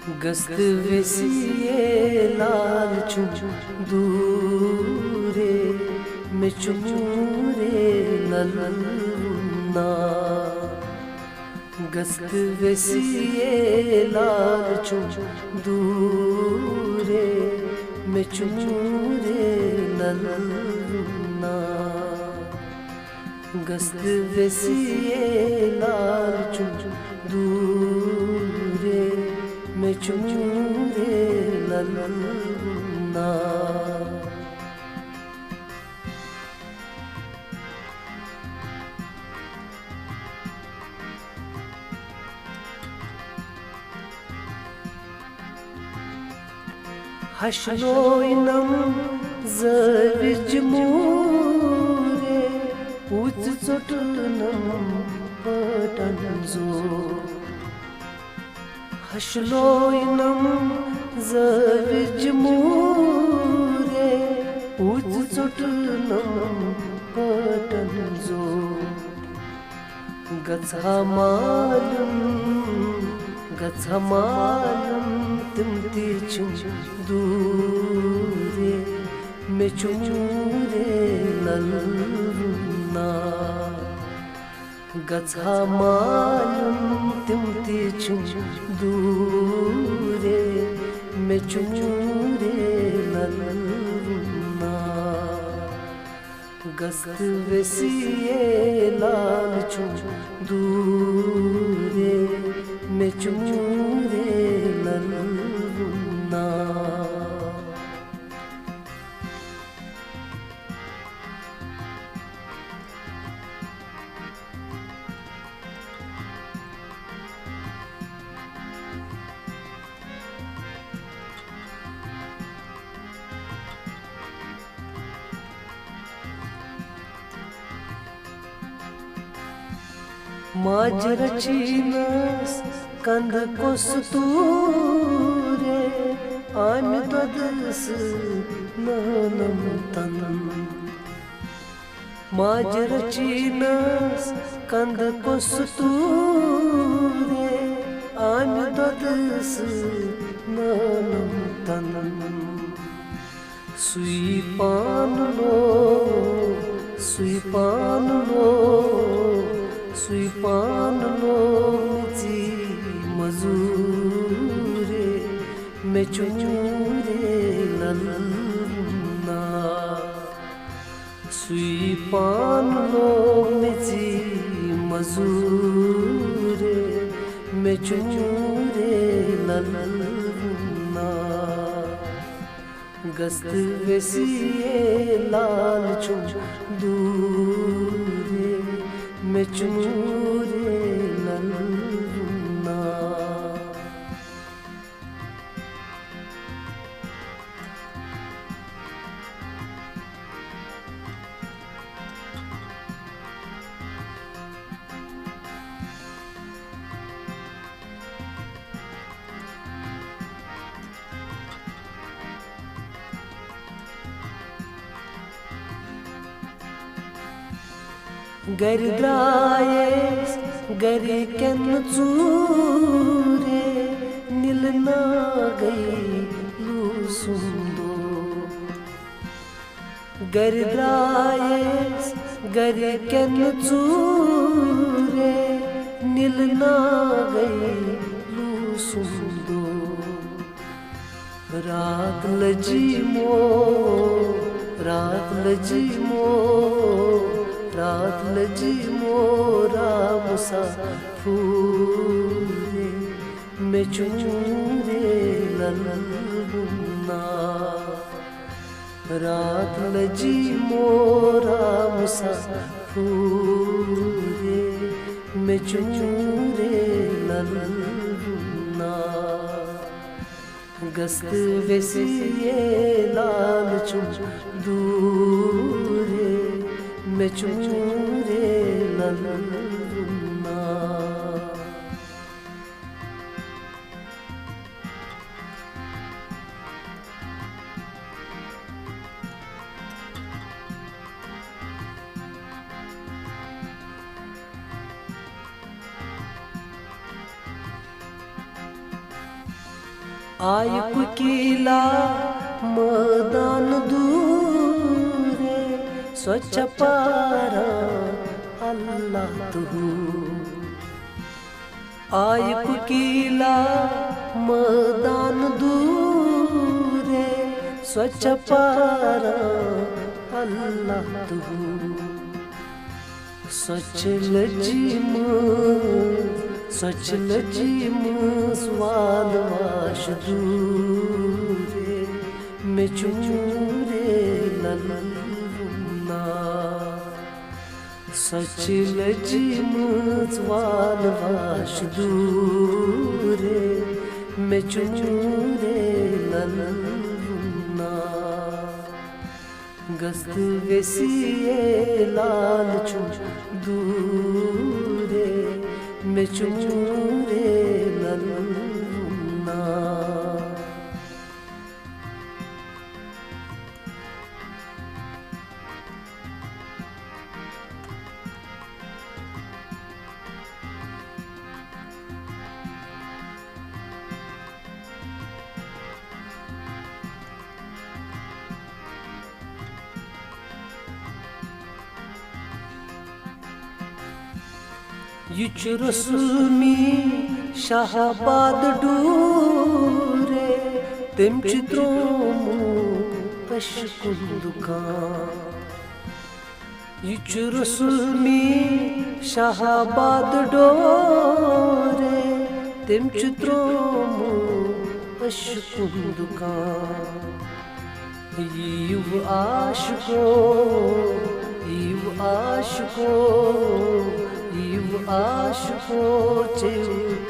गस्त वसिए लाल चुम दूरे में चुमूरे नलना। गस्त वसिए लाल चुम दूरे में चुमूरे नलना। गस्त वसिए लाल चुम दूरे में चुमूरे नलना। हशलोइनम ज़विज मूरे उच चोटनम पटनजो। हशलोइनम ज़विज मूरे उच चोटनम पटनजो। गच्छा मालूम तिम चुम दूरे में चुमूरे नलना। गच्छा मालूम तिम चुम दूरे में चुमूरे नलना। गस्त वसिए लाल चुम दूरे में चुमूरे नलना। माजरचीनस कंद कोस्तूरे आमि ददस ननम तन। माजरचीनस कंद कोस्तूरे आमि ददस ननम तन। सुई पान लो मिजी मजूरे में चुमूरे नलना। सुई पान लो मिजी मजूरे में चुमूरे नलना। गस्त वसिए लाल चुम दूरे में चुमूरे नलना। गर द्रायेस गरी कन चूरे निलना गई लूसुंदो। गर द्रायेस गरी कन चूरे निलना गई लूसुंदो। रात लजी मोरा मुसाफूरे में चुमूरे नलना। रात लजी मोरा मुसाफूरे में चुमूरे नलना। गस्त वसिए लाल चुम दूरे में चुमूरे नलना। आय कुकीला मैदान दूरे स्वच्छ पारा अल्लाह तू आय कुकीला मैदान दूरे स्वच्छ पारा अल्लाह तू स्वच्छ लजिम स्वाल वाश दूरे में चूरे ललना स्वच्छ लजिम स्वाल वाश दूरे में चूरे ललना गस्त वेसिए लाल चू दूरे में चूरे ललना युच रसूमी शाहबाद डूरे तिम चित्रों पशकुल दुकान युच रसूमी शाहबाद डोरे तिम चित्रों पशकुल दुकान युव आशको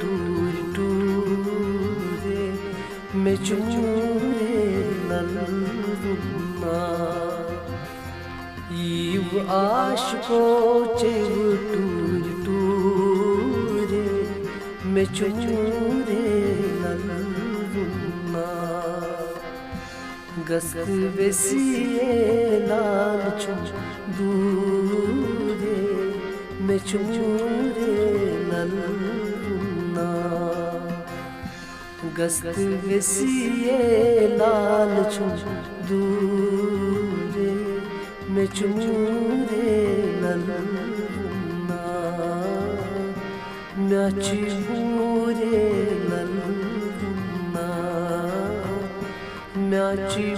टूर टूरे में चूरे ललना युव आशको टूर टूरे में चूरे ललना गस्त वेसिए लाल चू दूरे में चूरे ललना गस्त वेसिए लाल चू दूरे में चूरे ललना म्याची बूरे ललना म्याची